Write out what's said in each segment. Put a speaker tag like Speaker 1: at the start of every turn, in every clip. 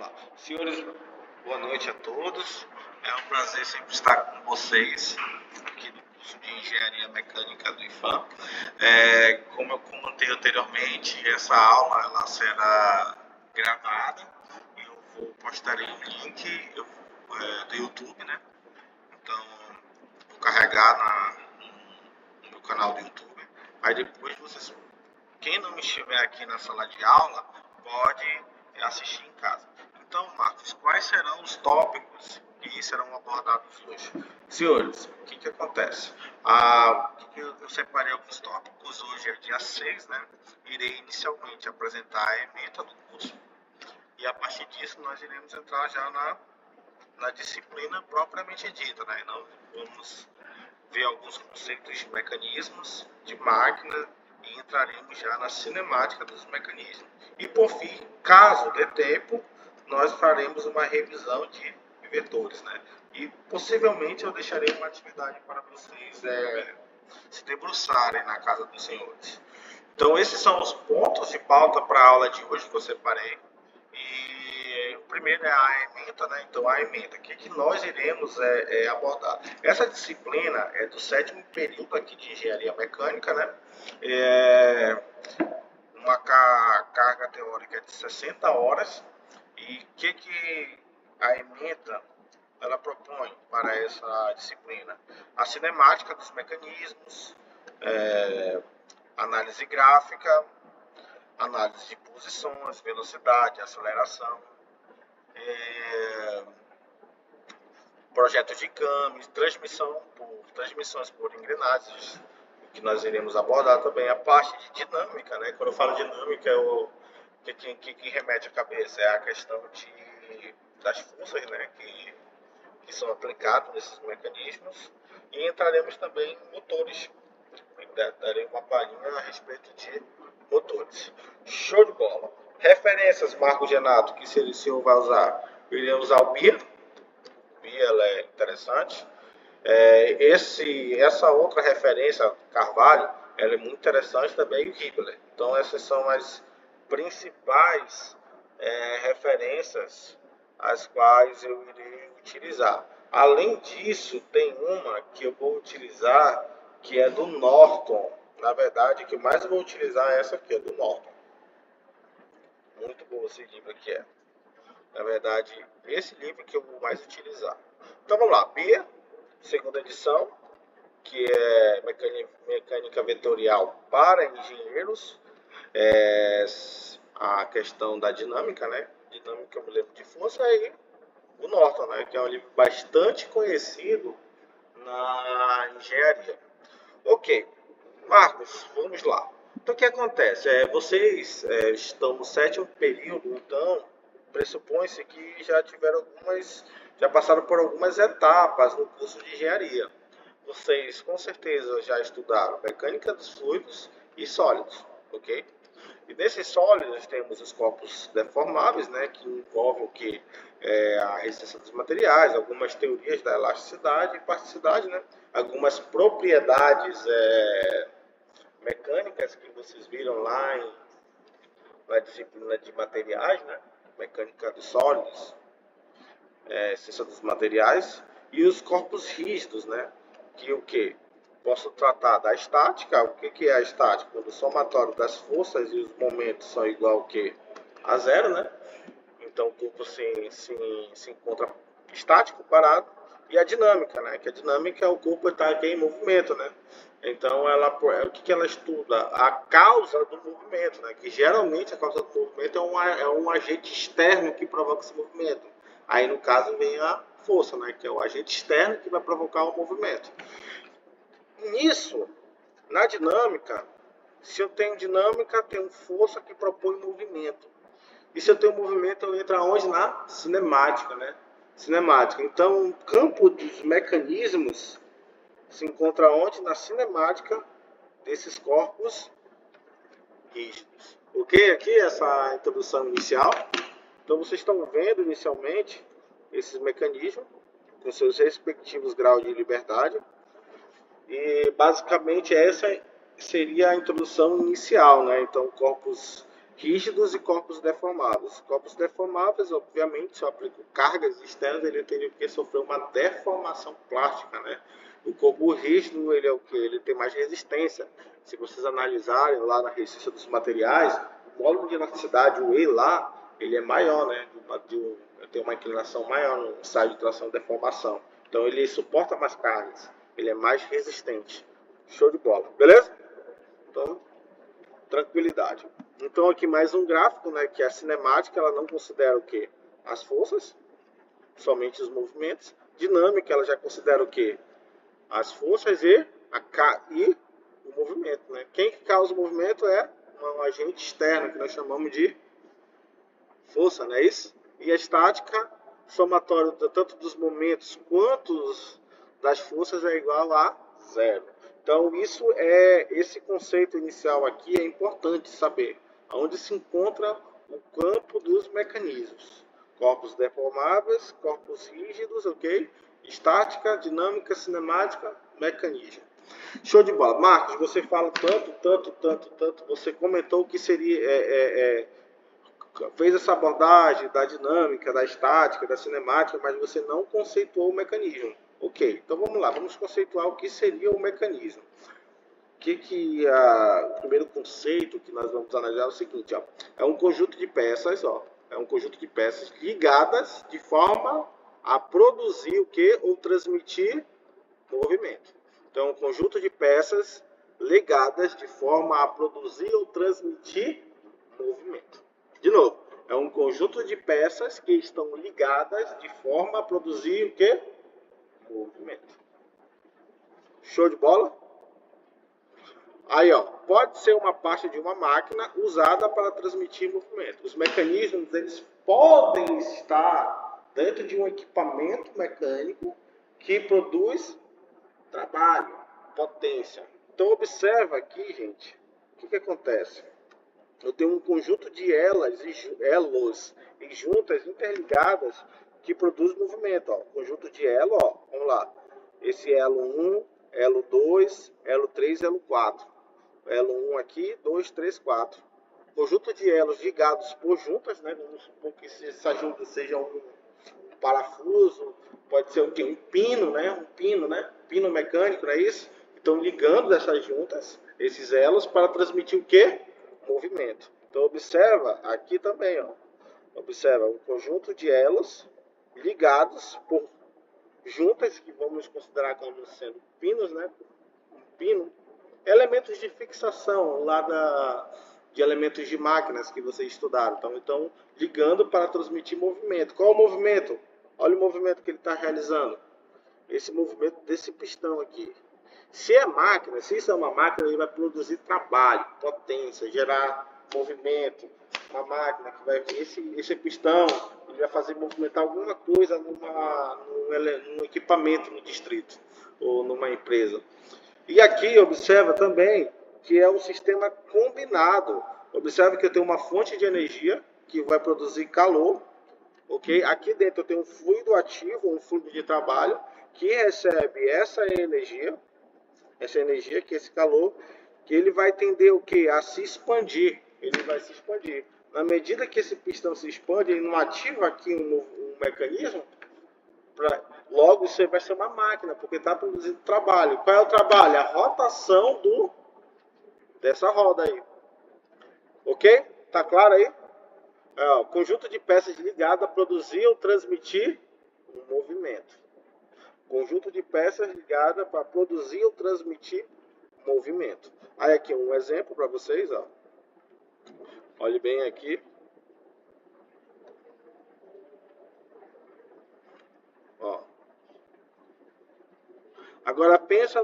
Speaker 1: lá. Senhores, boa noite a todos. É um prazer sempre estar com vocês aqui no curso de Engenharia Mecânica do IFAM. Como eu comentei anteriormente, essa aula ela será gravada e eu vou postar um link do YouTube, né? Então, vou carregar no meu canal do YouTube. Aí depois quem não estiver aqui na sala de aula, pode assistir em casa. Então, Marcos, quais serão os tópicos que serão abordados hoje? Senhores, o que acontece? Eu separei alguns tópicos. Hoje é dia 6, né? Irei inicialmente apresentar a ementa do curso. E a partir disso, nós iremos entrar já na disciplina propriamente dita, né? Nós vamos ver alguns conceitos de mecanismos, de máquina, e entraremos já na cinemática dos mecanismos. E por fim, caso dê tempo, nós faremos uma revisão de vetores, né? E possivelmente eu deixarei uma atividade para vocês se debruçarem na casa dos senhores. Então esses são os pontos de pauta para a aula de hoje que eu separei. E o primeiro é a ementa, né? Então a ementa, o que nós iremos abordar? Essa disciplina é do 7º período aqui de Engenharia Mecânica, né? Uma carga teórica de 60 horas. E o que a ementa ela propõe para essa disciplina? A cinemática dos mecanismos, análise gráfica, análise de posições, velocidade, aceleração, projetos de câmbios, transmissões por engrenagens, que nós iremos abordar também. A parte de dinâmica, né? Quando eu falo dinâmica, o que remete à cabeça é a questão das forças, né? que são aplicadas nesses mecanismos. E entraremos também em motores. Darei uma palhinha a respeito de motores. Show de bola. Referências, Marcos Genato, que o senhor vai usar? Eu irei usar o BIA. O BIA ela é interessante. Essa outra referência, Carvalho, ela é muito interessante também, e o Hibbeler. Então essas são as principais referências as quais eu irei utilizar. Além disso, tem uma que eu vou utilizar que é do Norton. Na verdade, o que mais eu vou utilizar é essa aqui, do Norton. Muito bom esse livro aqui é. Na verdade, esse livro que eu vou mais utilizar. Então vamos lá, BIA, segunda edição, que é mecânica vetorial para engenheiros. A questão da dinâmica, né? Dinâmica eu me lembro de força, aí o Norton, né? Que é um livro bastante conhecido na engenharia. Ok, Marcos, vamos lá. Então o que acontece? Vocês estão no 7º período, então pressupõe-se que já passaram por algumas etapas no curso de engenharia. Vocês com certeza já estudaram mecânica dos fluidos e sólidos, ok? E nesses sólidos temos os corpos deformáveis, né, que envolvem o que? A resistência dos materiais, algumas teorias da elasticidade e plasticidade, né? Algumas propriedades mecânicas que vocês viram lá na disciplina de materiais, né? Mecânica dos sólidos, ciência dos materiais, e os corpos rígidos, né? Que o que? Posso tratar da estática. O que é a estática? Quando o somatório das forças e os momentos são igual ao que? A zero, né? Então o corpo se encontra estático, parado. E a dinâmica, né? Que a dinâmica é o corpo está aqui em movimento, né? Então o que ela estuda? A causa do movimento, né? Que geralmente a causa do movimento é um agente externo que provoca esse movimento. Aí no caso vem a força, né? Que é o agente externo que vai provocar o movimento. Nisso, na dinâmica, se eu tenho dinâmica, tenho força que propõe movimento. E se eu tenho movimento, eu entro aonde? Na cinemática, né? Cinemática. Então, o campo dos mecanismos se encontra onde? Na cinemática desses corpos rígidos. Ok? Aqui essa introdução inicial. Então, vocês estão vendo inicialmente esses mecanismos com seus respectivos graus de liberdade. E basicamente essa seria a introdução inicial, né? Então, corpos
Speaker 2: rígidos e corpos deformáveis. Corpos deformáveis, obviamente, se eu aplico cargas externas, ele teria que sofrer uma deformação plástica, né? O corpo rígido, ele é o que? Ele tem mais resistência. Se vocês analisarem lá na resistência dos materiais, o módulo de elasticidade, o E lá, ele é maior, né? Tem uma inclinação maior no ensaio de tração e deformação. Então ele suporta mais cargas, ele é mais resistente. Show de bola, beleza? Então, tranquilidade. Então aqui mais um gráfico, né, que a cinemática ela não considera o que? As forças, somente os movimentos. Dinâmica ela já considera o que? As forças e o movimento, né? Quem que causa o movimento é um agente externo que nós chamamos de força, não é isso? E a estática, somatório tanto dos momentos quanto das forças é igual a zero. Então esse conceito inicial aqui é importante saber onde se encontra o campo dos mecanismos. Corpos deformáveis, corpos rígidos, ok? Estática, dinâmica, cinemática, mecanismo. Show de bola. Marcos, você fala tanto, você comentou que seria fez essa abordagem da dinâmica, da estática, da cinemática, mas você não conceituou o mecanismo. Ok, então vamos lá, vamos conceituar o que seria o mecanismo. O primeiro conceito que nós vamos analisar é o seguinte, ó, é um conjunto de peças, ligadas de forma a produzir o que? Ou transmitir movimento. Então, um conjunto de peças ligadas de forma a produzir ou transmitir movimento. De novo, é um conjunto de peças que estão ligadas de forma a produzir o que? Movimento. Show de bola? Aí, ó, pode ser uma parte de uma máquina usada para transmitir movimento. Os mecanismos, eles podem estar dentro de um equipamento mecânico que produz trabalho, potência. Então, observa aqui, gente, o que acontece? Eu tenho um conjunto de elos e juntas interligadas que produz movimento. Ó. Conjunto de elo, ó, vamos lá. Esse elo 1, elo 2, elo 3, elo 4. Elo 1 aqui, 2, 3, 4. Conjunto de elos ligados por juntas, né? Vamos supor que essa junta seja um parafuso, pode ser o quê? Um pino, né? Pino mecânico, não é isso? Então, ligando essas juntas, esses elos, para transmitir o quê? Movimento. Então, observa aqui também, ó. Observa um conjunto de elos ligados por juntas, que vamos considerar como sendo pinos, né? Um pino. Elementos de fixação lá de elementos de máquinas que vocês estudaram. Então, ligando para transmitir movimento. Qual o movimento? Olha o movimento que ele está realizando. Esse movimento desse pistão aqui. Se isso é uma máquina, ele vai produzir trabalho, potência, gerar movimento. Uma máquina que vai esse pistão, ele vai fazer movimentar alguma coisa num equipamento no distrito ou numa empresa. E aqui observa também que é um sistema combinado. Observa que eu tenho uma fonte de energia que vai produzir calor. Ok? Aqui dentro eu tenho um fluido ativo, um fluido de trabalho, que recebe essa energia, que é esse calor, que ele vai tender o quê? A se expandir. Ele vai se expandir. Na medida que esse pistão se expande, ele não ativa aqui um mecanismo, logo isso vai ser uma máquina, porque está produzindo trabalho. Qual é o trabalho? A rotação dessa roda aí. Ok? Tá claro aí? Conjunto de peças ligadas a produzir ou transmitir um movimento. Conjunto de peças ligadas para produzir ou transmitir movimento. Aí aqui um exemplo para vocês, ó. Olhe bem aqui. Ó. Agora pensa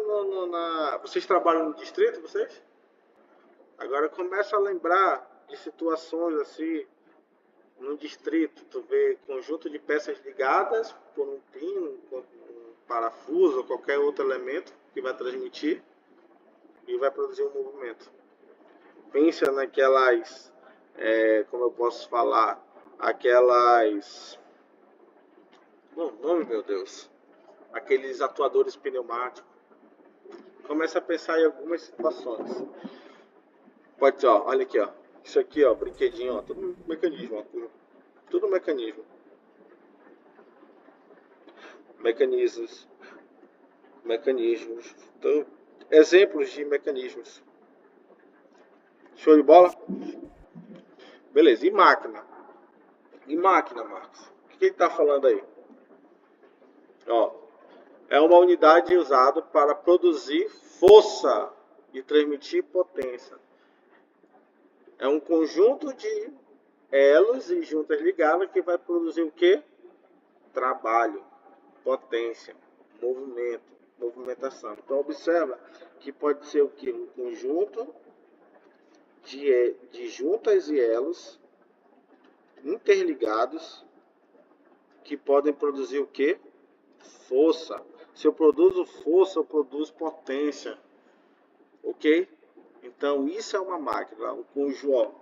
Speaker 2: vocês trabalham no distrito, vocês? Agora começa a lembrar de situações assim no distrito. Tu vê conjunto de peças ligadas por um pino, um parafuso ou qualquer outro elemento que vai transmitir e vai produzir um movimento. Pensa naquelas, como eu posso falar, aquelas, meu Deus, aqueles atuadores pneumáticos. Começa a pensar em algumas situações. Pode ser, ó, olha aqui, ó. Isso aqui, ó, brinquedinho, ó, tudo mecanismo, ó, tudo mecanismo. Mecanismos. Então, exemplos de mecanismos. Show de bola? Beleza, e máquina? E máquina, Marcos? O que ele está falando aí? Ó, é uma unidade usada para produzir força e transmitir potência. É um conjunto de elos e juntas ligadas que vai produzir o quê? Trabalho, potência, movimento, movimentação. Então observa que pode ser o quê? Um conjunto de juntas e elos interligados que podem produzir o quê? Força. Se eu produzo força, eu produzo potência. Ok? Então isso é uma máquina, um conjunto.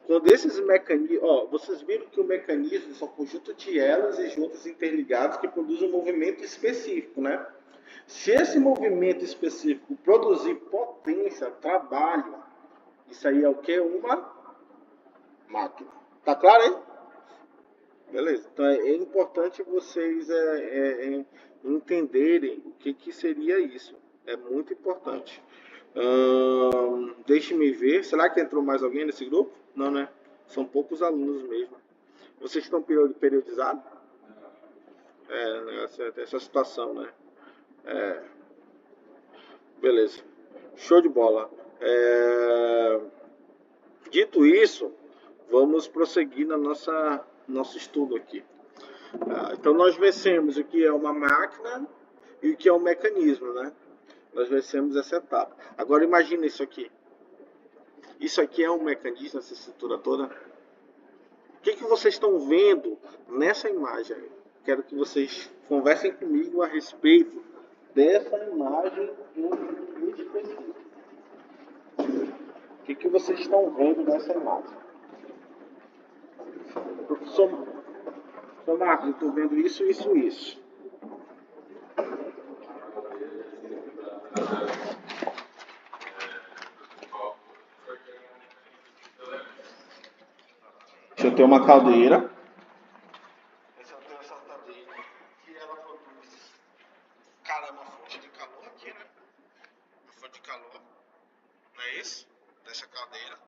Speaker 2: Quando esses mecanismos, vocês viram que o mecanismo são um conjunto de elas e juntas interligadas que produzem um movimento específico, né? Se esse movimento específico produzir potência, trabalho, isso aí é o que? Uma máquina. Tá claro, hein? Beleza. Então é importante vocês entenderem o que seria isso. É muito importante. Deixe-me ver. Será que entrou mais alguém nesse grupo? Não, né? São poucos alunos mesmo. Vocês estão periodizados? Essa situação, né? Beleza. Show de bola. Dito isso, vamos prosseguir na nosso estudo aqui. Então nós vencemos o que é uma máquina e o que é um mecanismo, né? Nós vencemos essa etapa. Agora imagine isso aqui. Isso aqui é um mecanismo, essa estrutura toda. O que vocês estão vendo nessa imagem? Quero que vocês conversem comigo a respeito dessa imagem em específico. O que vocês estão vendo nessa imagem? Professor Marcos, eu estou vendo isso. Eu tenho uma caldeira. Essa caldeira que ela produz. Cara, é uma fonte de calor aqui, né? Uma fonte de calor. Não é isso? Dessa caldeira.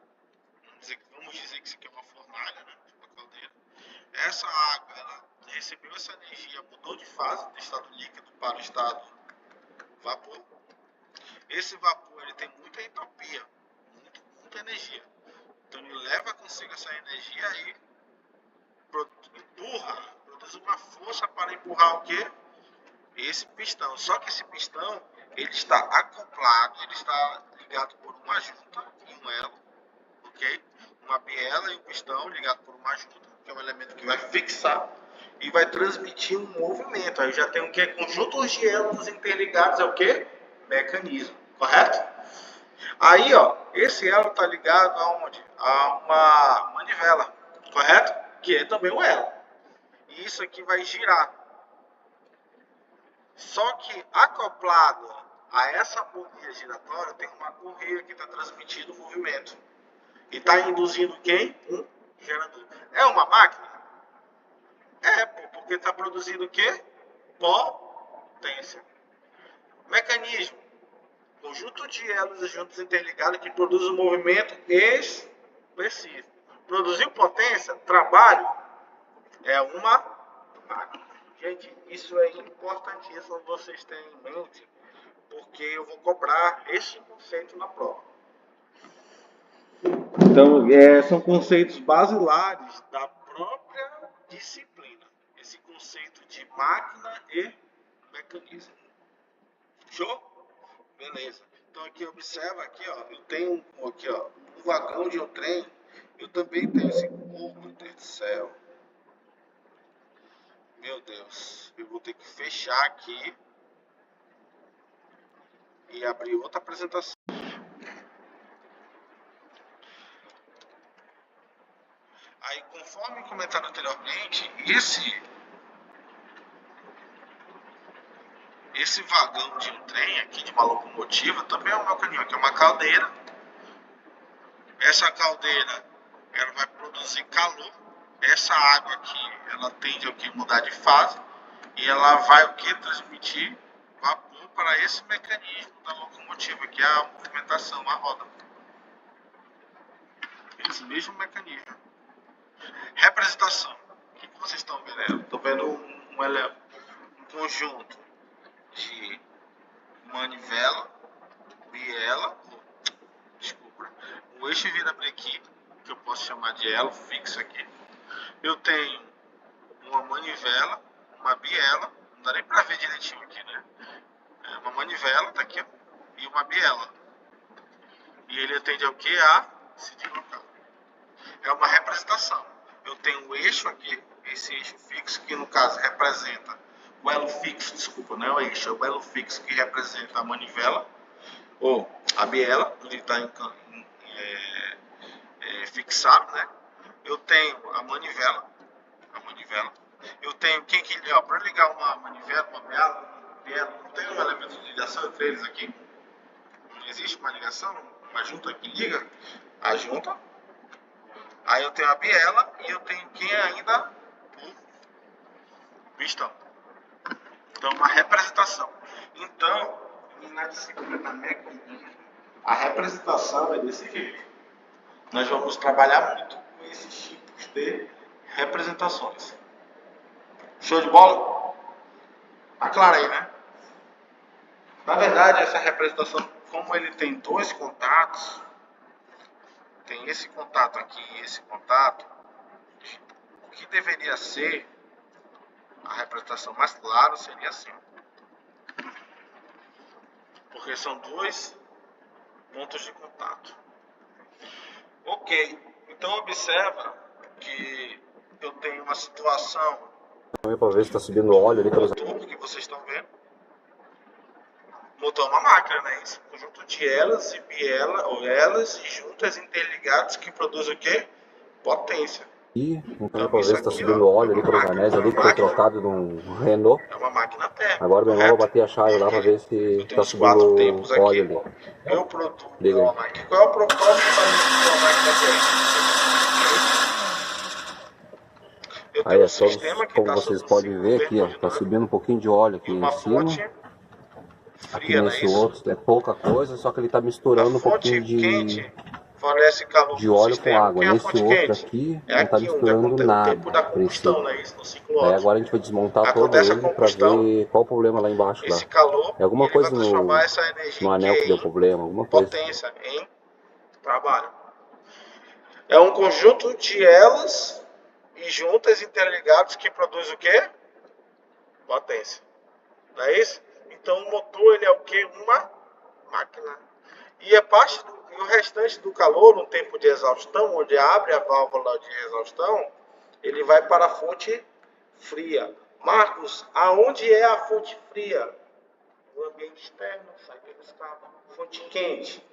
Speaker 2: Vamos dizer que isso aqui é uma fornalha, né? Uma caldeira. Essa água, ela recebeu essa energia, mudou de fase do estado líquido para o estado vapor. Esse vapor ele tem muita entropia, muita energia. Então ele leva consigo essa energia e produz uma força para empurrar o quê? Esse pistão. Só que esse pistão ele está acoplado, ele está ligado por uma junta e um elo, ok? Uma biela e um pistão ligado por uma junta, que é um elemento que vai fixar e vai transmitir um movimento. Aí já tem o que? Conjuntos de elos interligados é o que? Mecanismo, correto? Aí, ó, esse elo está ligado aonde? A uma manivela, correto? Que é também um elo. E isso aqui vai girar. Só que acoplado a essa bolinha giratória tem uma correia que está transmitindo o movimento. E está induzindo quem? Um gerador. É uma máquina? É, porque está produzindo o quê? Potência. Mecanismo. Conjunto de elos e juntas interligadas que produz um movimento específico. Produziu potência, trabalho, é uma máquina. Gente, isso é importantíssimo vocês terem em mente, porque eu vou cobrar este conceito na prova. Então, são conceitos basilares da própria disciplina. Esse conceito de máquina e mecanismo. Show? Beleza. Então aqui observa aqui, ó, eu tenho aqui, ó, um vagão de um trem. Eu também tenho esse, meu Deus do céu. Meu Deus, eu vou ter que fechar aqui e abrir outra apresentação. Aí, conforme comentado anteriormente, esse vagão de um trem aqui, de uma locomotiva, também é um mecanismo, que é uma caldeira. Essa caldeira,
Speaker 1: ela vai produzir calor. Essa água aqui, ela tende ao que mudar de fase e ela vai o que transmitir vapor para esse mecanismo da locomotiva, que é a movimentação, a roda. Esse mesmo mecanismo. Representação. O que vocês estão vendo? Estou vendo um conjunto de manivela, biela, desculpa, o eixo virabrequim, que eu posso chamar de elo fixo aqui. Eu tenho uma manivela, uma biela, não dá nem para ver direitinho aqui, né? É uma manivela, tá aqui, ó, e uma biela. E ele tende ao que? A se deslocar. É uma representação. Eu tenho um eixo aqui, esse eixo fixo, que no caso representa o elo fixo, desculpa, não é o eixo, é o elo fixo que representa a manivela, ou a biela, onde está fixado, né? Eu tenho a manivela. Eu tenho quem que liga, para ligar uma manivela, uma biela, não tem um elemento de ligação entre eles aqui? Não existe uma ligação, uma junta que liga a junta. Aí eu tenho a biela e eu tenho quem ainda? O pistão. Então, uma representação. Então, na disciplina mecânica, a representação é desse jeito. Nós vamos trabalhar muito com esses tipos de representações. Show de bola? Tá claro aí, né? Na verdade, essa representação, como ele tem dois contatos, tem esse contato aqui e esse contato, o que deveria ser a representação mais clara seria assim. Porque são dois pontos de contato. Ok, então observa que eu tenho uma situação
Speaker 3: Também para ver se está subindo óleo ali pelos...
Speaker 1: motor, que vocês estão vendo. Motor é uma máquina, né? Isso. Conjunto de elas e biela, ou elas e juntas interligadas que produzem o quê? Potência.
Speaker 3: E então
Speaker 1: Então,
Speaker 3: para ver
Speaker 1: isso
Speaker 3: se está
Speaker 1: aqui,
Speaker 3: subindo
Speaker 1: ó,
Speaker 3: óleo ali pelos anéis ali que foi trocado de um Renault.
Speaker 1: é uma máquina térmica.
Speaker 3: Agora meu irmão vai
Speaker 1: Correto?
Speaker 3: bater a chave lá para ver se
Speaker 1: Eu tenho
Speaker 3: está
Speaker 1: os quatro
Speaker 3: subindo
Speaker 1: tempos aqui.
Speaker 3: óleo ali.
Speaker 1: Eu produzo
Speaker 3: Liga aí.
Speaker 1: uma máquina. Qual é o propósito de uma máquina térmica? Eu
Speaker 3: Aí
Speaker 1: tenho
Speaker 3: é
Speaker 1: um
Speaker 3: só,
Speaker 1: sistema que
Speaker 3: como
Speaker 1: está
Speaker 3: vocês
Speaker 1: sob um
Speaker 3: podem
Speaker 1: ciclo
Speaker 3: ver aqui, ó, tá
Speaker 1: termodinâmico
Speaker 3: subindo um pouquinho de óleo
Speaker 1: e
Speaker 3: aqui em
Speaker 1: uma
Speaker 3: cima.
Speaker 1: fonte
Speaker 3: Aqui
Speaker 1: fria, não é
Speaker 3: nesse
Speaker 1: isso?
Speaker 3: outro é pouca coisa, só que ele tá
Speaker 1: A
Speaker 3: misturando um
Speaker 1: fonte
Speaker 3: pouquinho
Speaker 1: quente fornece calor
Speaker 3: de
Speaker 1: para o
Speaker 3: óleo com
Speaker 1: sistema.
Speaker 3: água.
Speaker 1: Quem é a
Speaker 3: Nesse
Speaker 1: fonte
Speaker 3: outro
Speaker 1: quente?
Speaker 3: aqui
Speaker 1: É
Speaker 3: não tá
Speaker 1: aqui onde
Speaker 3: misturando
Speaker 1: acontece o tempo da
Speaker 3: nada, a
Speaker 1: combustão,
Speaker 3: princípio.
Speaker 1: não é isso? No ciclo
Speaker 3: Aí
Speaker 1: Otto.
Speaker 3: agora a gente vai desmontar todo
Speaker 1: Acontece a
Speaker 3: ele para
Speaker 1: combustão,
Speaker 3: ver qual o problema lá embaixo lá.
Speaker 1: esse calor,
Speaker 3: É alguma
Speaker 1: ele vai
Speaker 3: coisa
Speaker 1: transformar essa energia
Speaker 3: no
Speaker 1: em
Speaker 3: anel que deu
Speaker 1: quê?
Speaker 3: problema, alguma
Speaker 1: Em
Speaker 3: coisa.
Speaker 1: potência, em trabalho. É um conjunto de elas e juntas interligadas que produz o quê? Potência. Não é isso? Então o motor ele é o quê? Uma máquina. E o restante do calor, no tempo de exaustão, onde abre a válvula de exaustão, ele vai para a fonte fria. Marcos, aonde é a fonte fria? No ambiente externo, sai pelo escape. Fonte quente.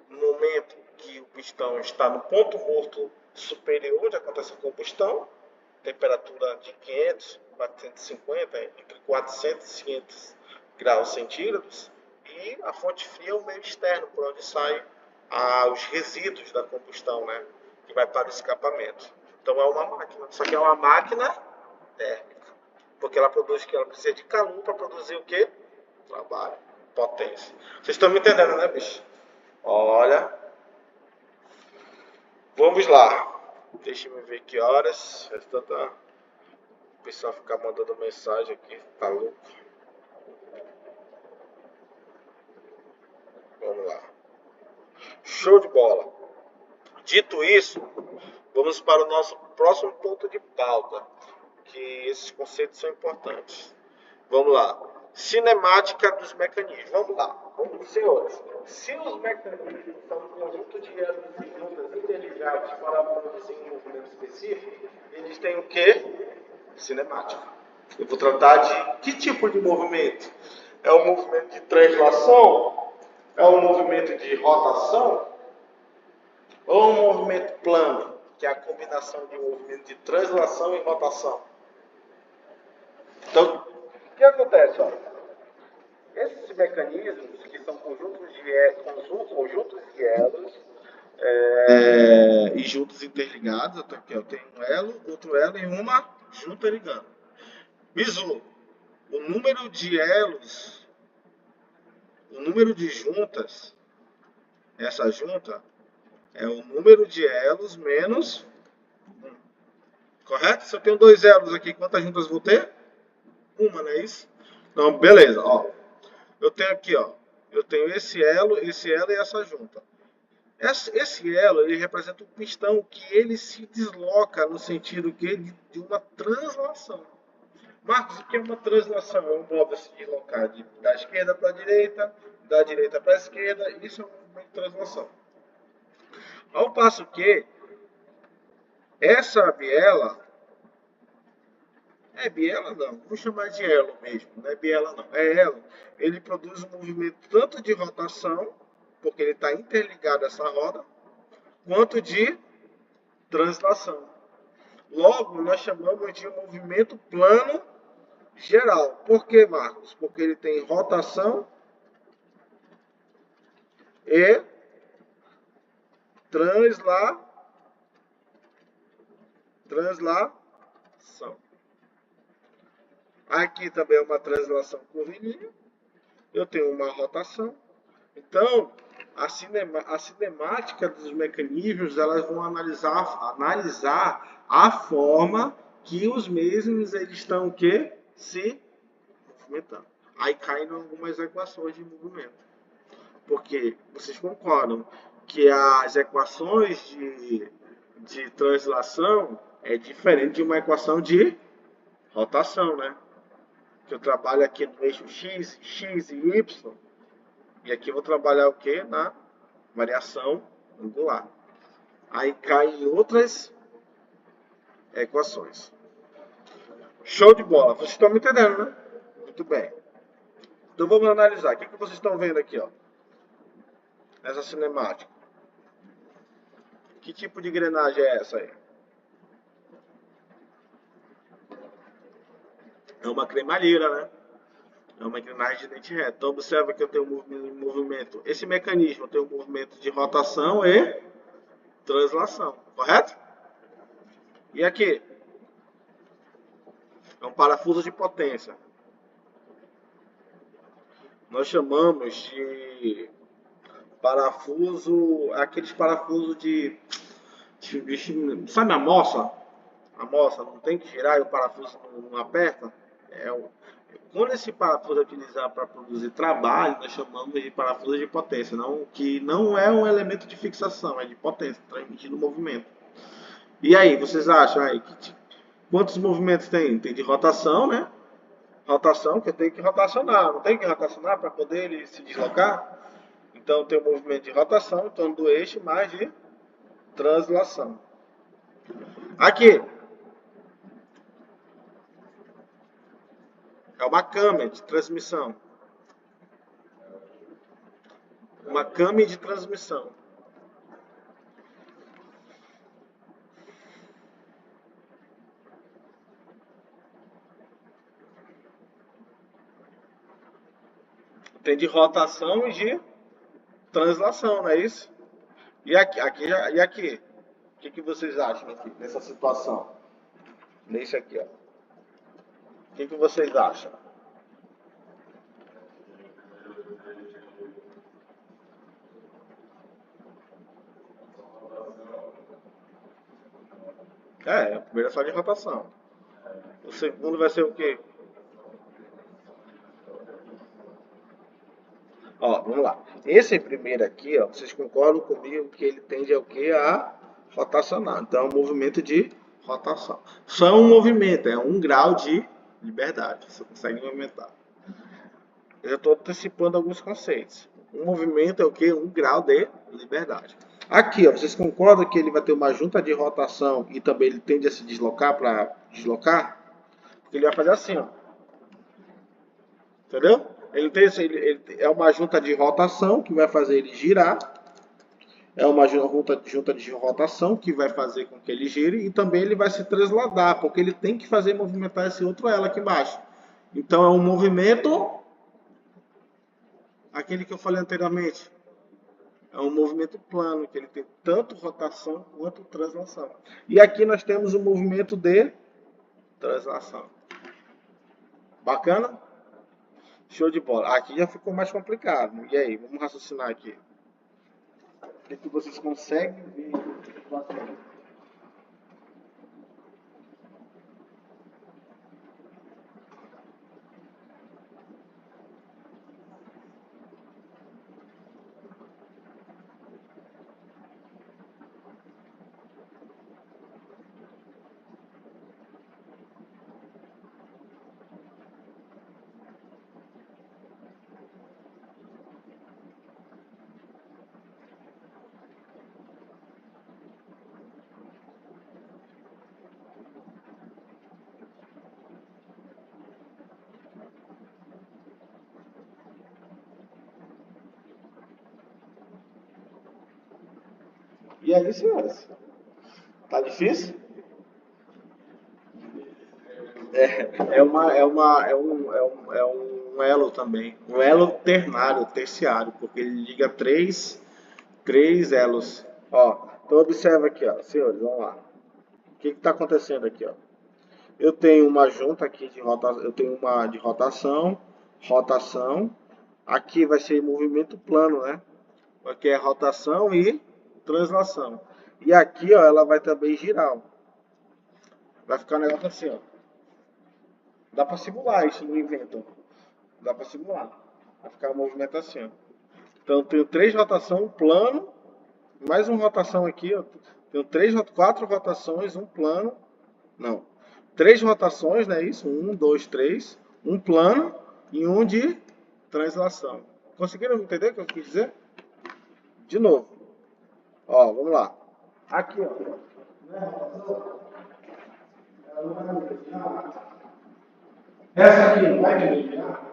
Speaker 1: No momento que o pistão está no ponto morto superior, onde acontece a combustão, temperatura de 500, 450, entre 400 e 500 graus centígrados, e a fonte fria é o meio externo, por onde saem os resíduos da combustão, né, que vai para o escapamento. Então é uma máquina, só que é uma máquina térmica, porque ela produz que ela precisa de calor para produzir o quê? Trabalho, potência. Vocês estão me entendendo, né, bicho? Olha, vamos lá. Deixa eu ver que horas. O pessoal ficar mandando mensagem aqui, tá louco. Vamos lá. Show de bola. Dito isso, vamos para o nosso próximo ponto de pauta, que esses conceitos são importantes. Vamos lá. Cinemática dos mecanismos. Vamos lá. Vamos, senhores. Se os mecanismos são um conjunto de elos e juntas interligados para produzir um movimento específico, eles têm o quê? Cinemática. Eu vou tratar de que tipo de movimento? É um movimento de translação? É um movimento de rotação? Ou um movimento plano, que é a combinação de um movimento de translação e rotação? Então, o que acontece? Ó? Esses mecanismos, que são conjuntos de elos,
Speaker 2: e juntas interligadas. Aqui, eu tenho um elo, outro elo e uma junta ligando. Bisu, o número de elos, o número de juntas, essa junta é o número de elos menos 1. Correto? Se eu tenho 2 elos aqui, quantas juntas vou ter? Uma, não é isso? Então, beleza. Ó, eu tenho aqui, ó, eu tenho esse elo e essa junta. Esse elo, ele representa um pistão que ele se desloca no sentido que de uma translação. Marcos, o que é uma translação? É um móvel se deslocar da esquerda para a direita, da direita para a esquerda. Isso é um movimento de translação. Ao passo que essa biela, biela não, vou chamar de elo mesmo, não é biela não, é elo. Ele produz um movimento tanto de rotação, porque ele está interligado a essa roda, quanto de translação. Logo, nós chamamos de um movimento plano geral. Por que, Marcos? Porque ele tem rotação e translação. Aqui também é uma translação curvilínea. Eu tenho uma rotação. Então, a cinemática dos mecanismos, elas vão analisar a forma que os mesmos eles estão se movimentando. Aí caem em algumas equações de movimento. Porque vocês concordam que as equações de translação é diferente de uma equação de rotação, né? Que eu trabalho aqui no eixo x e y. E aqui eu vou trabalhar o que? Na variação angular. Aí cai em outras equações. Show de bola. Vocês estão me entendendo, né? Muito bem. Então vamos analisar. O que vocês estão vendo aqui, ó? Nessa cinemática. Que tipo de engrenagem é essa aí? É uma cremalheira, né? É uma engrenagem de dente reto. Então observa que eu tenho um movimento. Esse mecanismo tem um movimento de rotação e translação, correto? E aqui? É um parafuso de potência. Nós chamamos de parafuso, aqueles parafusos sabe a moça? A moça não tem que girar e o parafuso não aperta? Quando esse parafuso é utilizado para produzir trabalho, nós chamamos de parafuso de potência, que não é um elemento de fixação, é de potência, transmitindo movimento. E aí, vocês acham aí quantos movimentos tem? Tem de rotação, né? Rotação, que eu tenho que rotacionar, não tem que rotacionar para poder ele se deslocar? Então tem o movimento de rotação em torno do eixo, mais de translação. Aqui é uma câmera de transmissão. Uma câmera de transmissão. Tem de rotação e de translação, não é isso? E aqui? O que vocês acham aqui, nessa situação? Nesse aqui, ó. O que vocês acham? O primeiro é só de rotação. O segundo vai ser o quê? Ó, vamos lá. Esse primeiro aqui, ó, vocês concordam comigo que ele tende ao quê? A rotacionar. Então, é um movimento de rotação. Só um movimento, é 1 grau de liberdade. Você consegue movimentar. Eu estou antecipando alguns conceitos. Um movimento é o quê? 1 grau de liberdade. Aqui, ó, vocês concordam que ele vai ter uma junta de rotação e também ele tende a se deslocar para deslocar? Porque ele vai fazer assim, ó. Entendeu? Ele é uma junta de rotação que vai fazer ele girar. É uma junta de rotação que vai fazer com que ele gire. E também ele vai se transladar, porque ele tem que fazer movimentar esse outro elo aqui embaixo. Então é um movimento, aquele que eu falei anteriormente. é um movimento plano, que ele tem tanto rotação quanto translação. E aqui nós temos o movimento de translação. Bacana? Show de bola. Aqui já ficou mais complicado. E aí, vamos raciocinar aqui. O que vocês conseguem ver? E aí, senhores? Tá difícil? É um elo também. Um elo ternário, terciário, porque ele liga três elos. Ó, então observa aqui, ó, senhores, vamos lá. O que está acontecendo aqui, ó? Eu tenho uma junta aqui de rotação, eu tenho uma de rotação. Aqui vai ser movimento plano, né? Aqui é rotação e translação. E aqui, ó, ela vai também girar, ó. Vai ficar um negócio assim, ó. Dá para simular isso no invento. Dá para simular. Vai ficar um movimento assim, ó. Então, eu tenho 3 rotações, plano, mais uma rotação aqui, ó. Tenho 4 rotações, um plano. Não. 3 rotações, né? Isso. 1, 2, 3. Um plano e um de translação. Conseguiram entender o que eu quis dizer? De novo. Ó, vamos lá. Aqui, ó. Essa aqui não vai girar.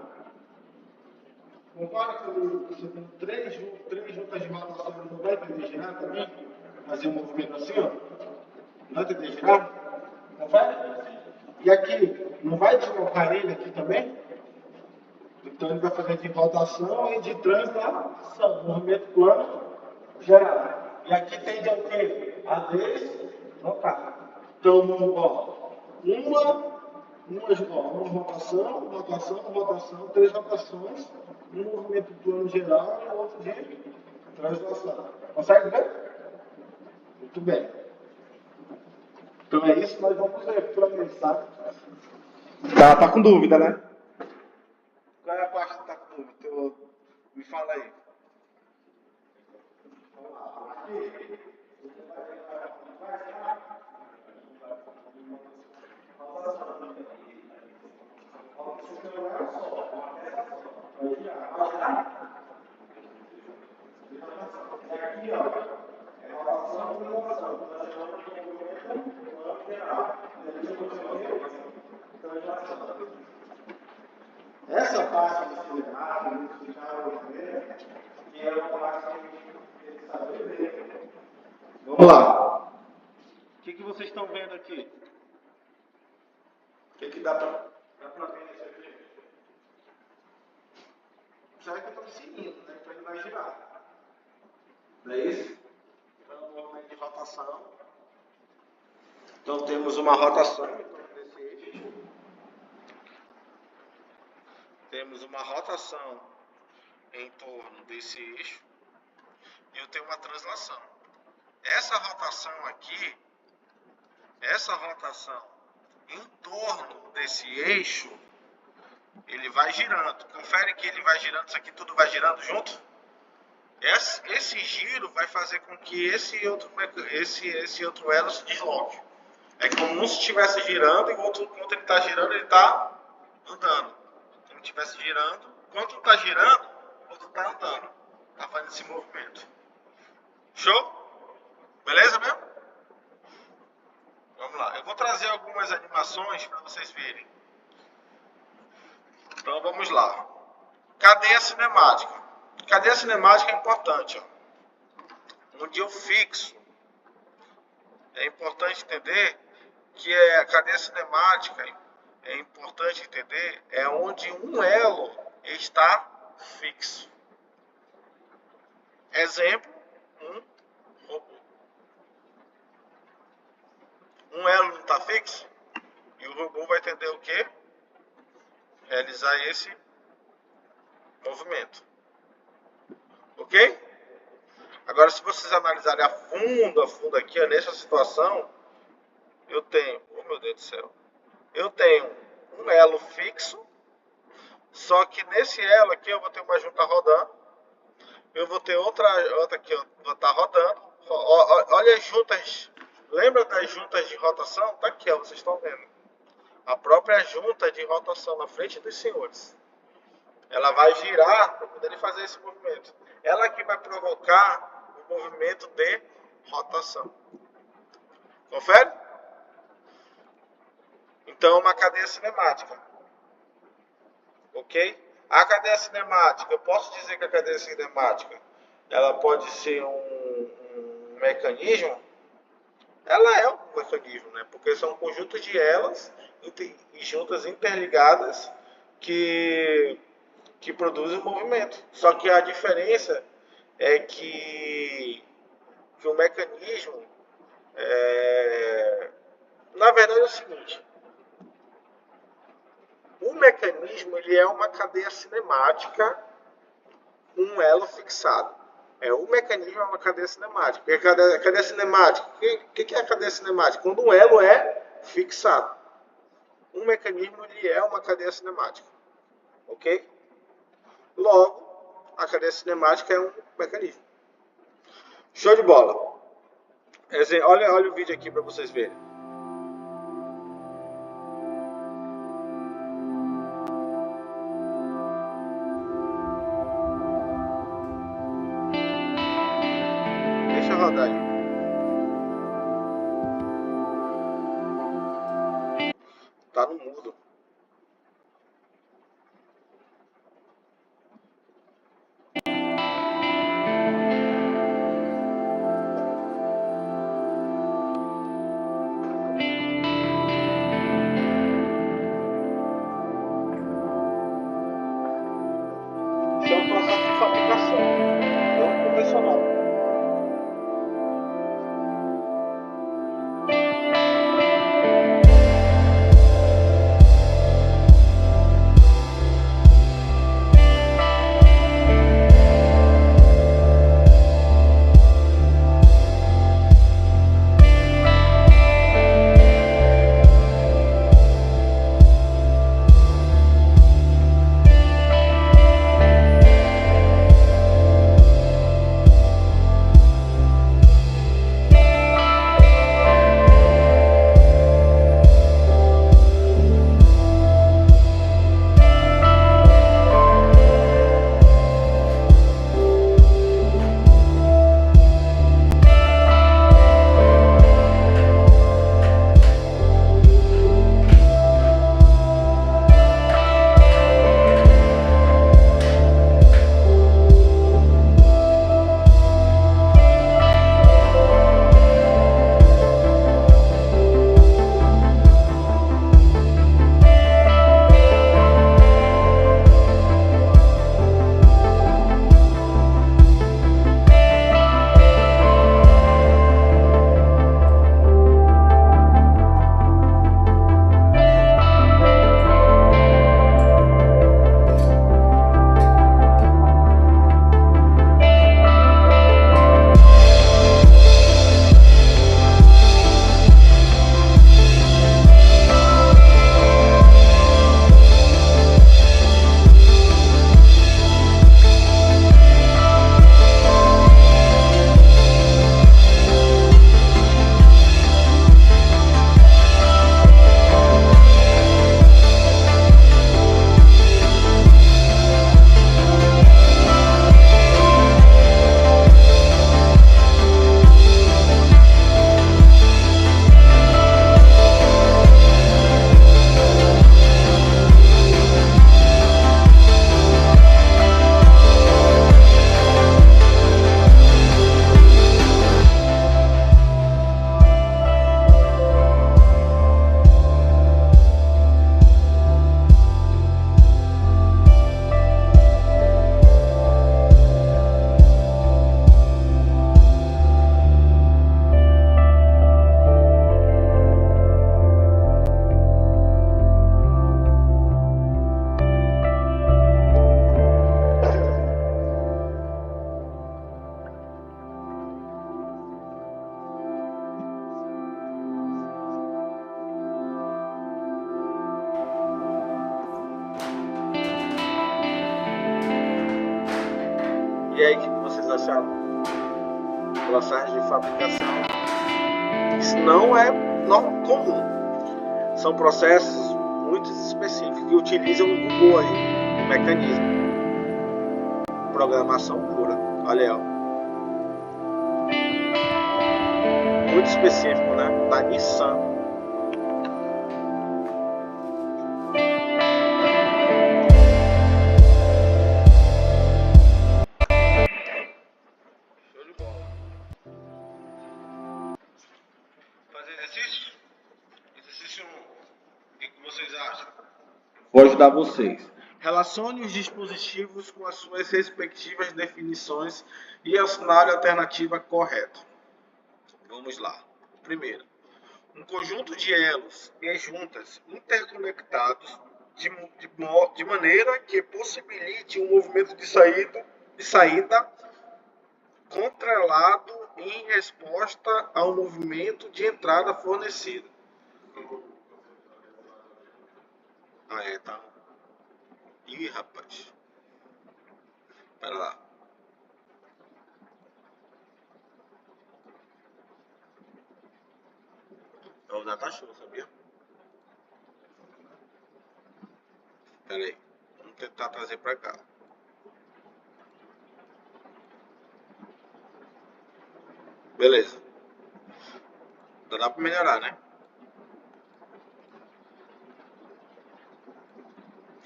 Speaker 2: Concorda que você tem 3 juntas de rotação, não vai poder girar também? Fazer um movimento assim, ó. Não vai poder girar? Não vai? E aqui, não vai deslocar ele aqui também? Então ele vai fazer de rotação e de translação, movimento plano geral. E aqui tende ao quê? A deslocar. Então, ó, uma rotação, 3 rotações, um movimento plano geral e outro de translação. Consegue ver? Muito bem. Então é isso que nós vamos ver para mim, sabe? Tá com dúvida, né? Qual é a parte que tá com dúvida? Me fala aí. Vamos lá. Aqui. Aqui, ó, é rotação e translação. Essa parte do cinemático, do explicar que é uma parte que a gente tem que saber ver. Vamos lá. O que vocês estão vendo aqui? O que dá para ver nesse aqui? Será que eu estou seguindo, né? Então ele vai girar. Não é isso? Então, um movimento de rotação. Então temos uma rotação em torno desse eixo. Temos uma rotação em torno desse eixo. E eu tenho uma translação. Essa rotação aqui, em torno desse eixo, ele vai girando. Confere que ele vai girando, isso aqui tudo vai girando junto. Esse giro vai fazer com que esse outro elo se desloque. É como se estivesse girando e o outro, enquanto ele está girando, ele está andando. Como se estivesse girando, enquanto está girando, o outro está andando. Está fazendo esse movimento. Show? Beleza mesmo? Vamos lá. Eu vou trazer algumas animações para vocês verem. Então vamos lá. Cadeia cinemática. Cadeia cinemática é importante, ó. Onde eu fixo. É importante entender que a cadeia cinemática, é importante entender, é onde um elo está fixo. Exemplo, Um elo não está fixo e o robô vai tender o quê? Realizar esse movimento. Ok? Agora, se vocês analisarem a fundo aqui, ó, nessa situação, eu tenho, oh meu Deus do céu, eu tenho um elo fixo, só que nesse elo aqui eu vou ter uma junta rodando, eu vou ter outra aqui, ó, vou estar rodando. Olha as juntas, lembra das juntas de rotação? Tá aqui, ó, vocês estão vendo. A própria junta de rotação na frente dos senhores. Ela vai girar para poder fazer esse movimento. Ela que vai provocar o movimento de rotação. Confere? Então, uma cadeia cinemática. Ok? A cadeia cinemática, eu posso dizer que a cadeia cinemática, ela pode ser um mecanismo? Ela é um mecanismo, né? Porque são conjuntos de elas e juntas interligadas que produzem movimento. Só que a diferença é que o mecanismo, na verdade é o seguinte, o mecanismo ele é uma cadeia cinemática, um elo fixado. O mecanismo é uma cadeia cinemática. E a cadeia cinemática, o que é a cadeia cinemática? Quando um elo é fixado. Um mecanismo ele é uma cadeia cinemática. Ok? Logo, a cadeia cinemática é um mecanismo. Show de bola. Olha o vídeo aqui para vocês verem. Deixa eu rodar aí. Tá no mudo. Isso é um processo de fabricação, não convencional. E aí, o que vocês acharam? Processos de fabricação. Isso não é comum. São processos muito específicos que utilizam um robô aí, um mecanismo. Programação pura. Olha aí, ó. Muito específico, né? Da Nissan. Show de bola. Fazer exercício? Exercício 1. O que vocês acham? Vou ajudar vocês. Relacione os dispositivos com as suas respectivas definições e assinale a alternativa correta. Vamos lá. Primeiro, um conjunto de elos e juntas interconectados de maneira que possibilite um movimento de saída controlado em resposta ao movimento de entrada fornecido. Tá. Ih, rapaz. Pera lá. O data show, sabia? Pera aí. Vamos tentar trazer pra cá. Beleza. Dá pra melhorar, né?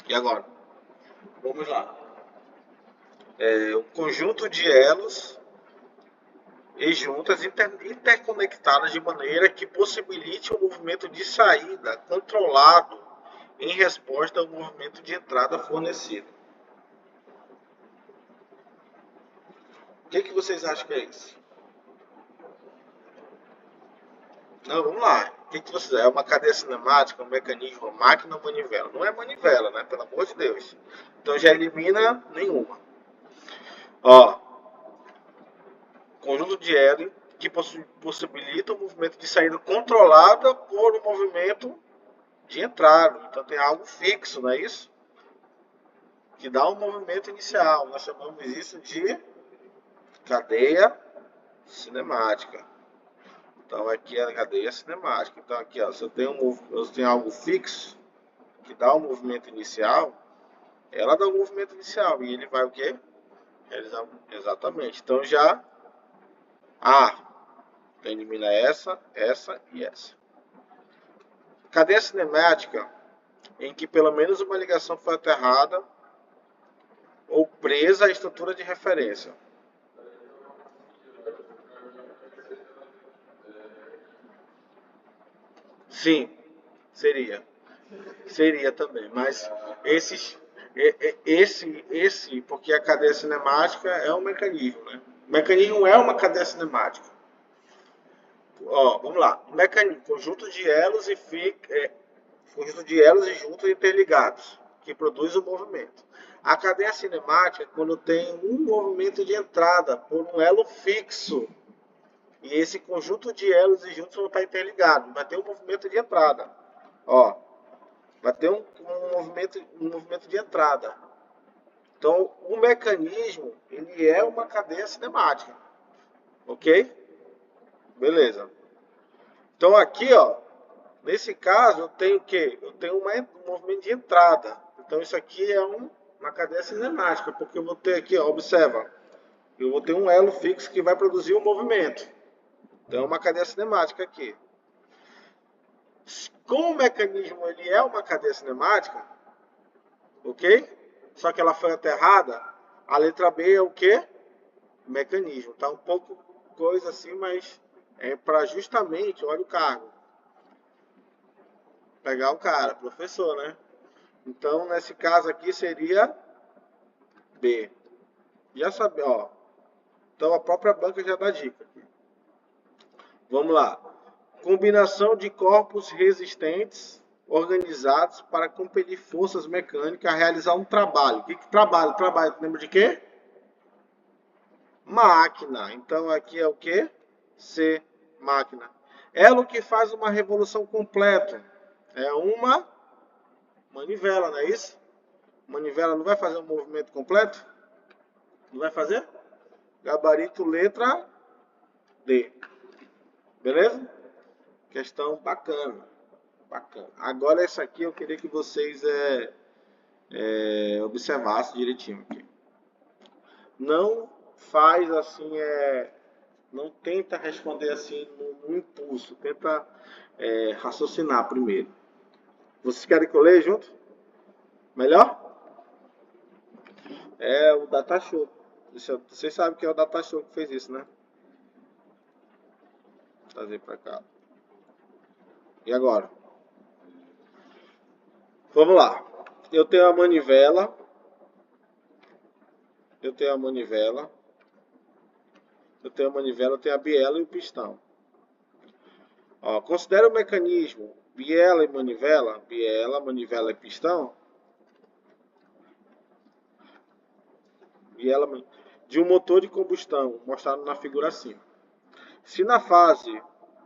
Speaker 2: E agora? Vamos lá. Um conjunto de elos e juntas interconectadas de maneira que possibilite um movimento de saída controlado em resposta ao movimento de entrada fornecido. O que vocês acham que é isso? Não, vamos lá. O que vocês acham? É uma cadeia cinemática, um mecanismo, uma máquina ou manivela? Não é manivela, né? Pelo amor de Deus. Então já elimina nenhuma. Ó, conjunto de elos que possibilita o movimento de saída controlada por um movimento de entrada. Então tem algo fixo, não é isso? Que dá um movimento inicial. Nós chamamos isso de cadeia cinemática. Então aqui é a cadeia cinemática. Então aqui, ó, se eu tenho algo fixo que dá um movimento inicial, ela dá um movimento inicial e ele vai o quê? Exatamente. Então já elimina essa e essa. Cadeia cinemática em que pelo menos uma ligação foi aterrada ou presa à estrutura de referência. Sim, seria também, mas porque a cadeia cinemática é um mecanismo, né? O mecanismo é uma cadeia cinemática. Ó, vamos lá, mecanismo, conjunto de elos e juntos interligados que produz o movimento. A cadeia cinemática é quando tem um movimento de entrada por um elo fixo. E esse conjunto de elos e juntos não está interligado. Vai ter um movimento de entrada. Ó, vai ter um movimento de entrada. Então, o mecanismo, ele é uma cadeia cinemática. Ok? Beleza. Então, aqui, ó, nesse caso, eu tenho o quê? Eu tenho um movimento de entrada. Então, isso aqui é uma cadeia cinemática, porque eu vou ter aqui, ó, observa. Eu vou ter um elo fixo que vai produzir um movimento. Então, é uma cadeia cinemática aqui. Como o mecanismo ele é uma cadeia cinemática, ok? Só que ela foi aterrada, a letra B é o quê? Mecanismo. Tá um pouco coisa assim, mas é para justamente, olha o cargo. Pegar o cara, professor, né? Então, nesse caso aqui seria B. Já sabe, ó. Então, a própria banca já dá dica aqui. Vamos lá. Combinação de corpos resistentes organizados para compelir forças mecânicas a realizar um trabalho. O que trabalho? Trabalho, lembra de quê? Máquina. Então, aqui é o quê? C, máquina. Elo que faz uma revolução completa. É uma manivela, não é isso? Manivela não vai fazer um movimento completo? Não vai fazer? Gabarito letra D. Beleza? Questão bacana. Bacana. Agora essa aqui eu queria que vocês observassem direitinho aqui. Não faz assim, não tenta responder assim no impulso. Tenta raciocinar primeiro. Vocês querem que eu leia junto? Melhor? É o Datashow. Vocês sabem que é o Datashow que fez isso, né? Vou trazer pra cá. E agora? Vamos lá. Eu tenho a manivela. Eu tenho a manivela. Eu tenho a biela e o pistão. Ó, considera o mecanismo biela e manivela. Biela, manivela e pistão. Biela de um motor de combustão, mostrado na figura acima. Se na fase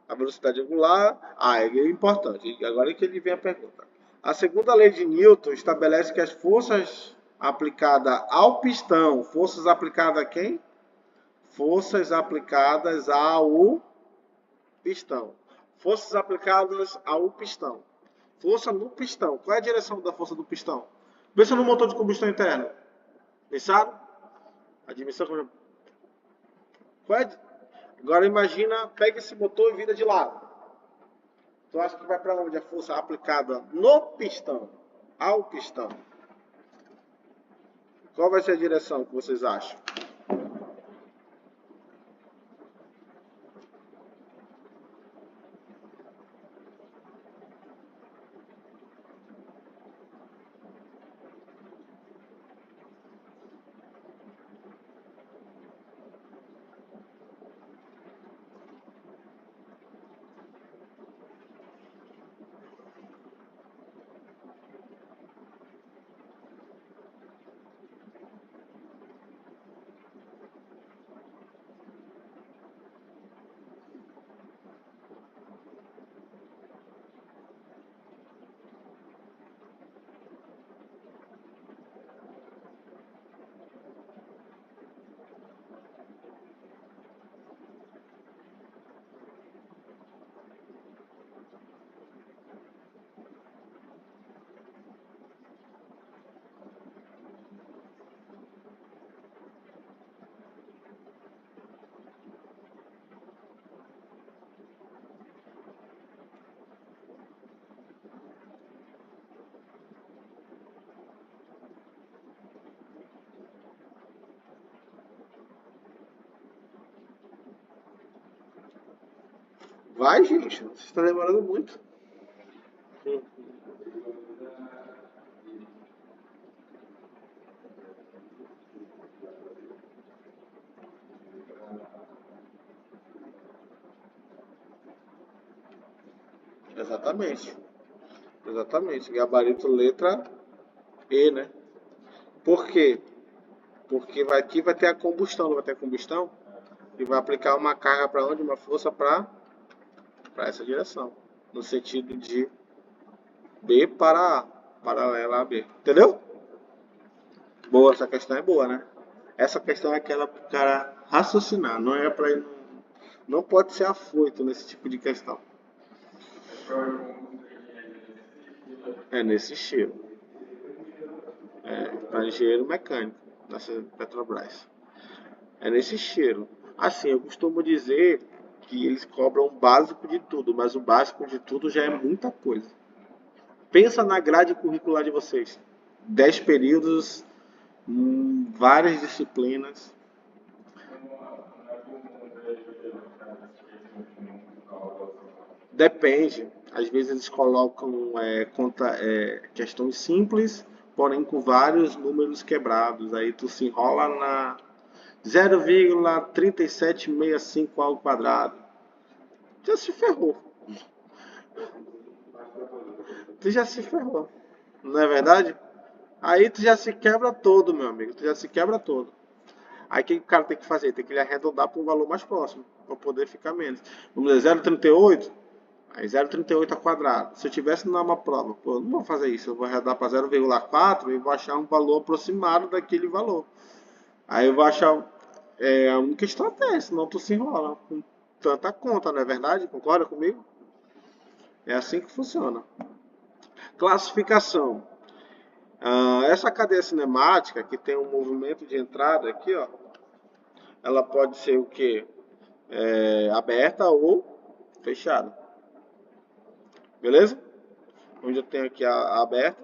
Speaker 2: a velocidade angular... é importante. Agora é que ele vem a pergunta. A segunda lei de Newton estabelece que as forças aplicadas ao pistão... Forças aplicadas a quem? Forças aplicadas ao pistão. Forças aplicadas ao pistão. Força no pistão. Qual é a direção da força do pistão? Pensa no motor de combustão interna. Pensaram? A dimensão... Qual é? Agora imagina, pega esse motor e vira de lado. Tu acha que vai para onde a força aplicada no pistão? Ao pistão. Qual vai ser a direção que vocês acham? Vai, gente. Você está demorando muito. Exatamente. Exatamente. Gabarito letra E, né? Por quê? Porque aqui vai ter a combustão, não vai ter a combustão? E vai aplicar uma carga para onde? Uma força para essa direção. No sentido de B para A, paralela a B. Entendeu? Boa, essa questão é boa, né? Essa questão é aquela para o cara raciocinar, não é para ele. Não pode ser afoito nesse tipo de questão. É nesse estilo. Para engenheiro mecânico da Petrobras. É nesse estilo. Assim, eu costumo dizer que eles cobram o básico de tudo, mas o básico de tudo já é muita coisa. Pensa na grade curricular de vocês. 10 períodos, várias disciplinas. Depende. Às vezes eles colocam questões simples, porém com vários números quebrados. Aí tu se enrola na 0,3765 ao quadrado. Já se ferrou. Tu já se ferrou. Não é verdade? Aí tu já se quebra todo, meu amigo. Tu já se quebra todo. Aí o que o cara tem que fazer? Tem que ele arredondar para um valor mais próximo, para poder ficar menos. Vamos dizer 0,38. Aí 0,38 ao quadrado. Se eu tivesse numa prova, pô, não vou fazer isso. Eu vou arredondar para 0,4 e vou achar um valor aproximado daquele valor. Aí eu vou achar... É a única estratégia, senão tu se enrola com tanta conta, não é verdade? Concorda comigo? É assim que funciona. Classificação. Essa cadeia cinemática, que tem um movimento de entrada aqui, ó, ela pode ser o quê? Aberta ou fechada. Beleza? Onde eu tenho aqui a aberta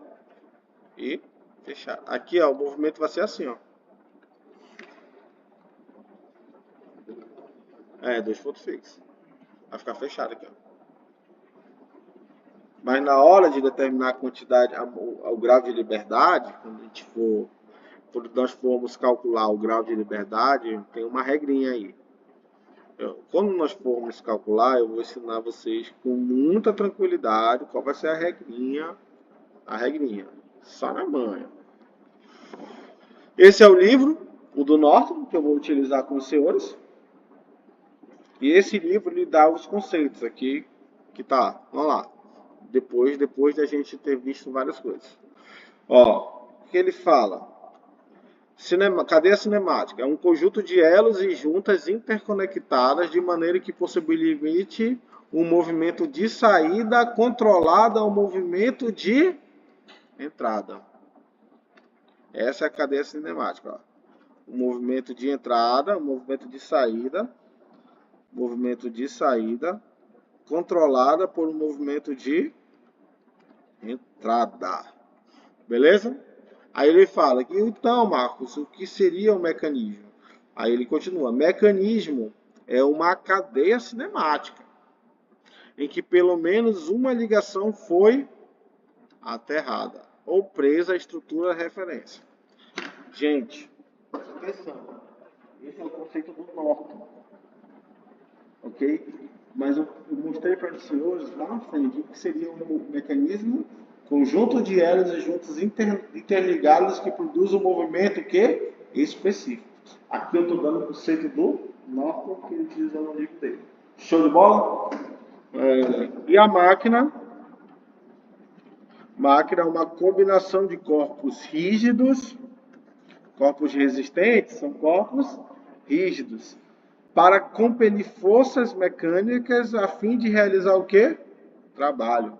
Speaker 2: e fechada. Aqui, ó, o movimento vai ser assim, ó. Dois pontos fixos. Vai ficar fechado aqui, ó. Mas na hora de determinar a quantidade, o grau de liberdade, quando nós formos calcular o grau de liberdade, tem uma regrinha aí. Quando nós formos calcular, eu vou ensinar vocês com muita tranquilidade qual vai ser a regrinha, só na manha. Esse é o livro, o do Norton, que eu vou utilizar com os senhores. E esse livro lhe dá os conceitos aqui, que tá, vamos lá, depois de a gente ter visto várias coisas. Ó, o que ele fala? Cadeia cinemática é um conjunto de elos e juntas interconectadas de maneira que possibilite um movimento de saída controlado ao movimento de entrada. Essa é a cadeia cinemática. Ó. Um movimento de entrada, um movimento de saída, controlada por um movimento de entrada. Beleza? Aí ele fala que, então, Marcos, o que seria o mecanismo? Aí ele continua, mecanismo é uma cadeia cinemática, em que pelo menos uma ligação foi aterrada, ou presa à estrutura de referência. Gente, atenção, esse é o conceito do Norton, ok? Mas eu mostrei para os senhores lá na frente o que seria um mecanismo. Conjunto de elos e juntos interligados que produz um movimento que específico. Aqui eu estou dando o conceito do Norton que ele utiliza no livro dele. Show de bola? E a máquina? Máquina é uma combinação de corpos rígidos. Corpos resistentes são corpos rígidos. Para compelir forças mecânicas a fim de realizar o quê? Trabalho.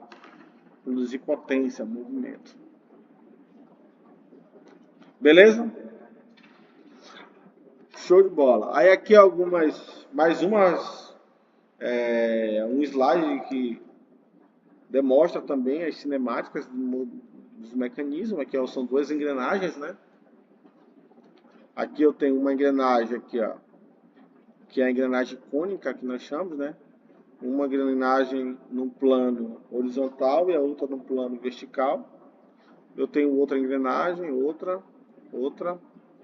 Speaker 2: Produzir potência, movimento. Beleza? Show de bola. Aí aqui um slide que demonstra também as cinemáticas dos mecanismos. Aqui são duas engrenagens, né? Aqui eu tenho uma engrenagem aqui, ó, que é a engrenagem cônica que nós chamamos, né? Uma engrenagem no plano horizontal e a outra no plano vertical. Eu tenho outra engrenagem, outra.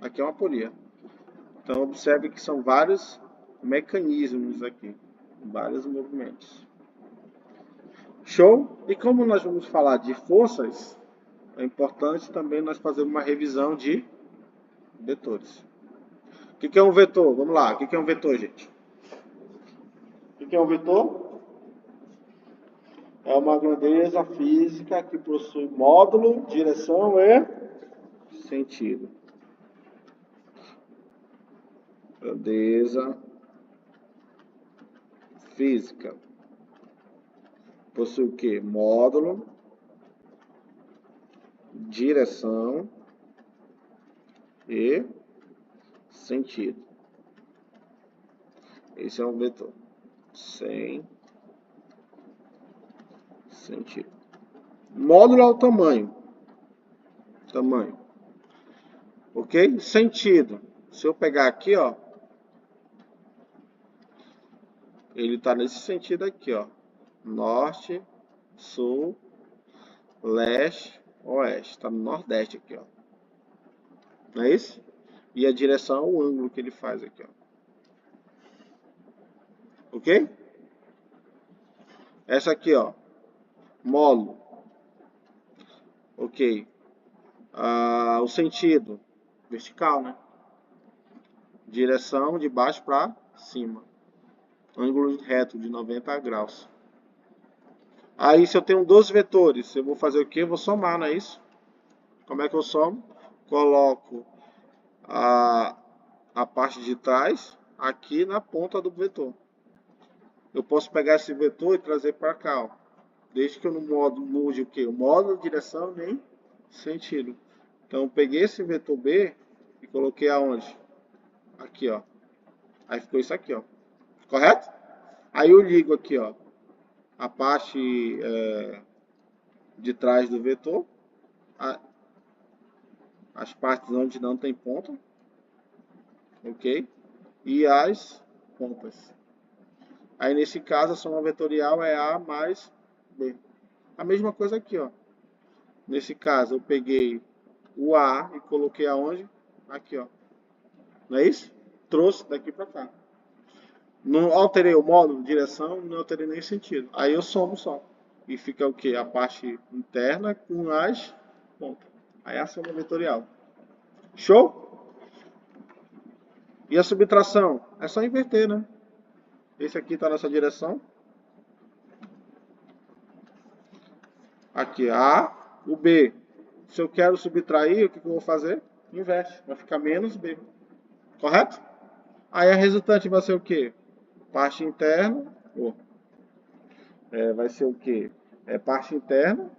Speaker 2: Aqui é uma polia. Então, observe que são vários mecanismos aqui, vários movimentos. Show? E como nós vamos falar de forças, é importante também nós fazermos uma revisão de vetores. O que é um vetor? Vamos lá. O que é um vetor, gente? O que é um vetor? É uma grandeza física que possui módulo, direção e sentido. Grandeza física. Possui o quê? Módulo, direção e sentido. Esse é um vetor. Sem sentido. Módulo é o tamanho. Ok? Sentido. Se eu pegar aqui, ó, ele está nesse sentido aqui, ó. Norte, sul, leste, oeste. Está no nordeste aqui, ó. Não é isso? E a direção é o ângulo que ele faz aqui, ó. Ok? Essa aqui, ó. Módulo. Ok. O sentido. Vertical, né? Direção de baixo para cima. Ângulo reto de 90 graus. Aí, se eu tenho 12 vetores, eu vou fazer o quê? Eu vou somar, não é isso? Como é que eu somo? Coloco a parte de trás aqui na ponta do vetor. Eu posso pegar esse vetor e trazer para cá, ó, desde que eu não mude o que? O módulo, direção nem sentido. Então eu peguei esse vetor B e coloquei aonde? Aqui, ó. Aí ficou isso aqui, ó. Correto? Aí eu ligo aqui, ó, a parte de trás do vetor, as partes onde não tem ponta, ok? E as pontas. Aí nesse caso a soma vetorial é A mais B. A mesma coisa aqui, ó. Nesse caso eu peguei o A e coloquei aonde? Aqui, ó. Não é isso? Trouxe daqui para cá. Não alterei o módulo, direção, não alterei nem sentido. Aí eu somo só. E fica o que? A parte interna com as pontas. Aí é a soma vetorial. Show? E a subtração? É só inverter, né? Esse aqui está nessa direção. Aqui, A, o B. Se eu quero subtrair, o que eu vou fazer? Inverte. Vai ficar menos B. Correto? Aí a resultante vai ser o quê? Parte interna. Vai ser o quê? É parte interna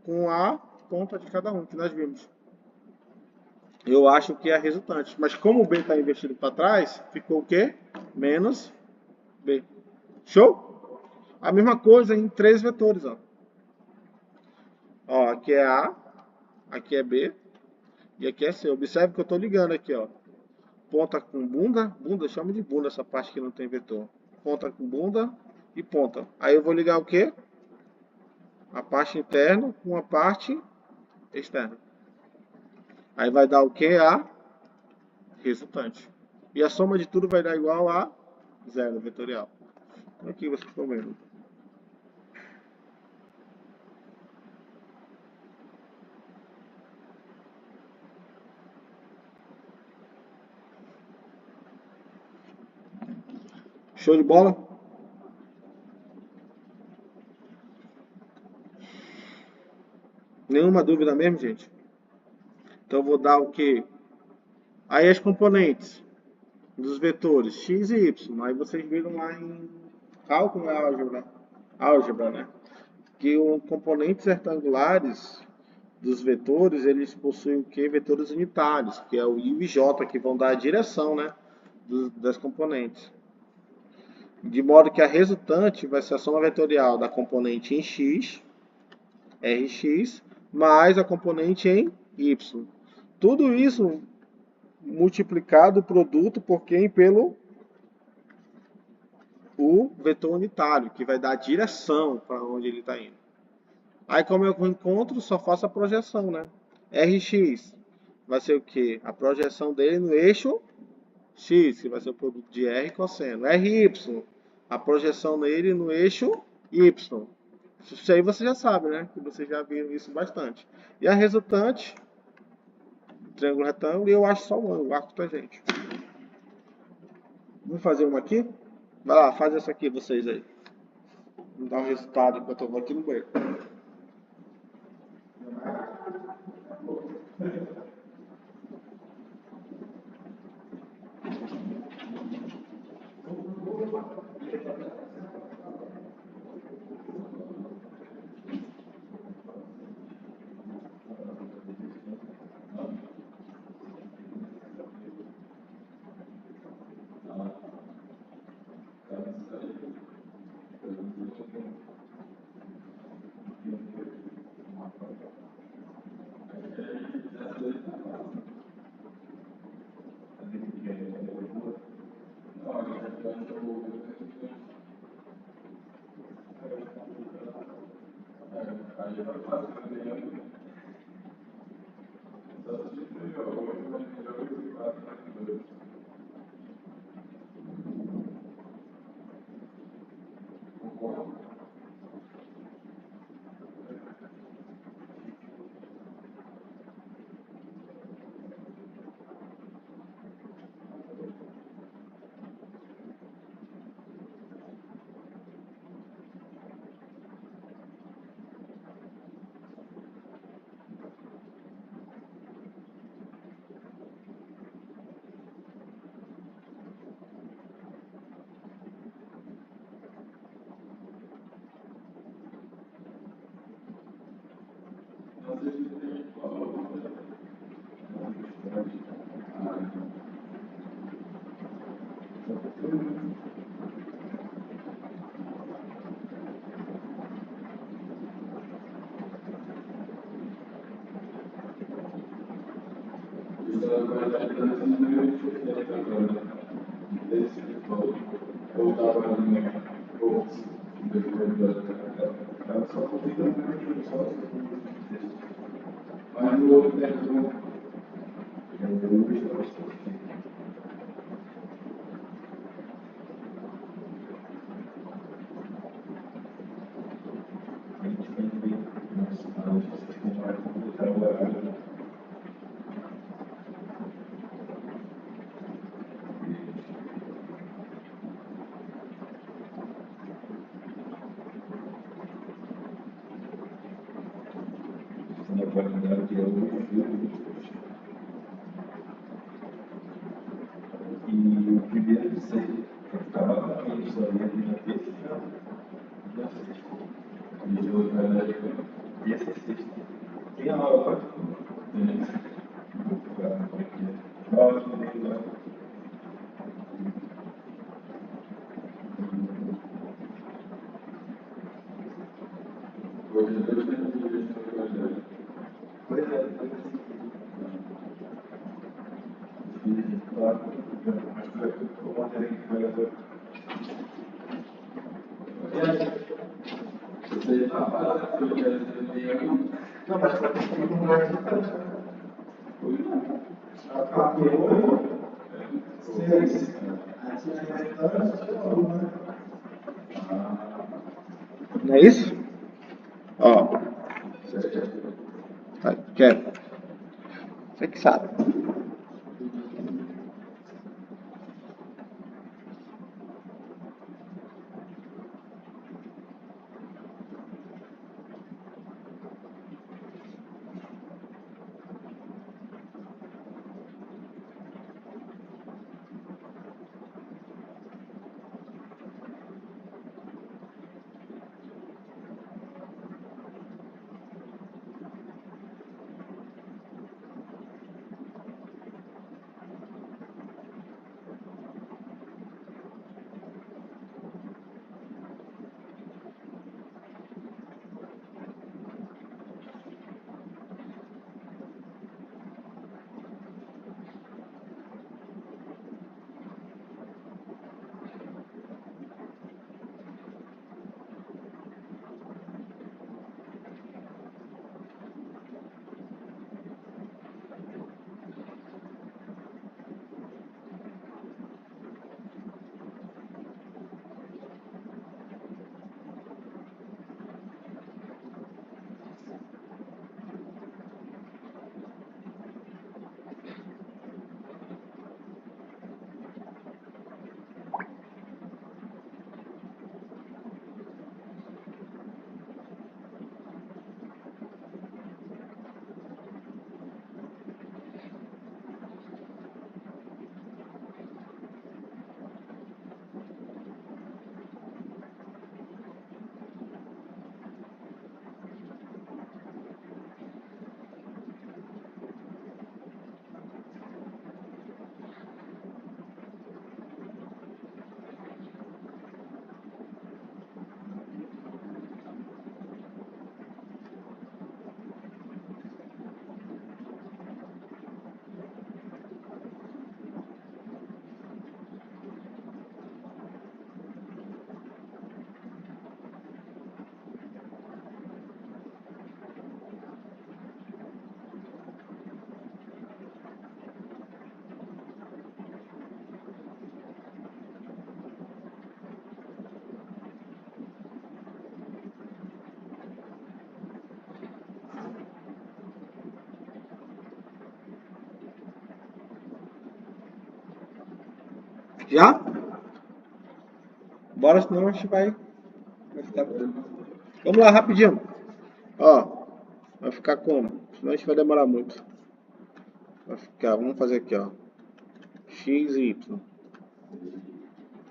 Speaker 2: com a ponta de cada um, que nós vimos. Eu acho que é a resultante. Mas como o B está invertido para trás, ficou o quê? Menos B. Show? A mesma coisa em 3 vetores. Ó, aqui é A, aqui é B e aqui é C. Observe que eu estou ligando aqui, ó. Ponta com bunda, bunda, chama de bunda essa parte que não tem vetor. Ponta com bunda e ponta. Aí eu vou ligar o quê? A parte interna com a parte externa. Aí vai dar o quê? A resultante. E a soma de tudo vai dar igual a zero vetorial. Aqui vocês estão vendo. Show de bola? Nenhuma dúvida mesmo, gente? Então eu vou dar o quê? Aí as componentes dos vetores x e y. Aí vocês viram lá em cálculo e álgebra, né? Que os componentes retangulares dos vetores, eles possuem o que? Vetores unitários, que é o i e j, que vão dar a direção, né, das componentes. De modo que a resultante vai ser a soma vetorial da componente em x, Rx, mais a componente em y. Tudo isso multiplicado o produto por quem? Pelo o vetor unitário, que vai dar a direção para onde ele está indo. Aí, como eu encontro, só faço a projeção, né? Rx vai ser o quê? A projeção dele no eixo x, que vai ser o produto de R cosseno. Ry, a projeção nele no eixo y. Isso aí você já sabe, né? Que vocês já viram isso bastante. E a resultante, triângulo retângulo, e eu acho só o arco tangente. Vamos fazer uma aqui? Vai lá, faz essa aqui vocês aí. Vou dar um resultado enquanto eu vou aqui no banheiro. Não é isso? Ó. Quer? Você que sabe. Já? Bora, senão a gente vai ficar... Vamos lá, rapidinho. Ó, vai ficar como? Senão a gente vai demorar muito. Vai ficar, vamos fazer aqui, ó. X e Y.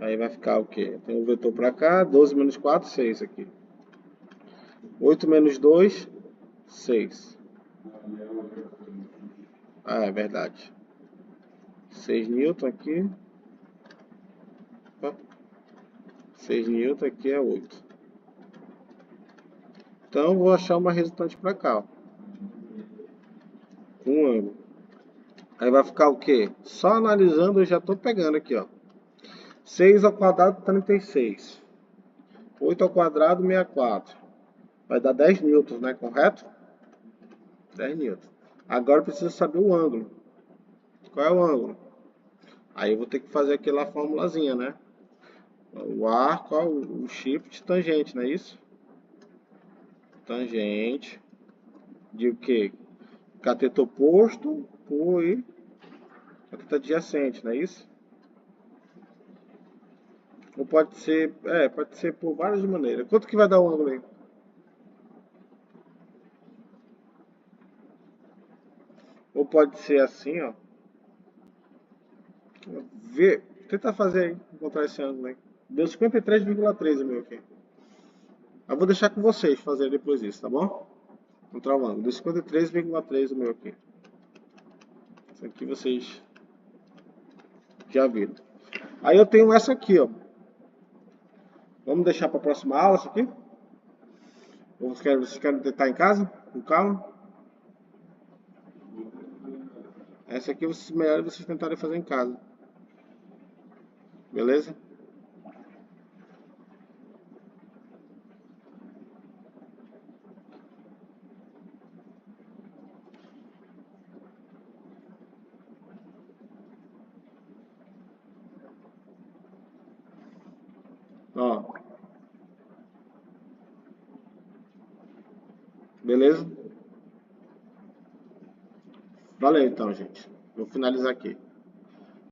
Speaker 2: Aí vai ficar o quê? Tem um vetor pra cá, 12 menos 4, 6 aqui. 8 menos 2, 6. Ah, é verdade. 6 newton aqui. Opa. 6 newton aqui é 8. Então, vou achar uma resultante para cá, ó. Com ângulo. Aí vai ficar o quê? Só analisando, eu já estou pegando aqui, ó. 6 ao quadrado, 36. 8 ao quadrado, 64. Vai dar 10 newtons, né? Correto? 10 newtons. Agora eu preciso saber o ângulo. Qual é o ângulo? Aí eu vou ter que fazer aquela formulazinha, né? O arco, ó, o shift, tangente, não é isso? Tangente de o quê? Cateto oposto por cateto adjacente, não é isso? Ou pode ser por várias maneiras. Quanto que vai dar o ângulo aí? Ou pode ser assim, ó. Tenta fazer aí, encontrar esse ângulo aí. Deu 53,3 o meu aqui. Eu vou deixar com vocês fazer depois isso, tá bom? Encontrar o ângulo. Deu 53,3 o meu aqui. Isso aqui vocês já viram. Aí eu tenho essa aqui, ó. Vamos deixar para a próxima aula isso aqui? Ou vocês querem tentar em casa? Com calma? Essa aqui melhor vocês tentarem fazer em casa. Beleza? Ó. Beleza? Valeu então, gente. Vou finalizar aqui.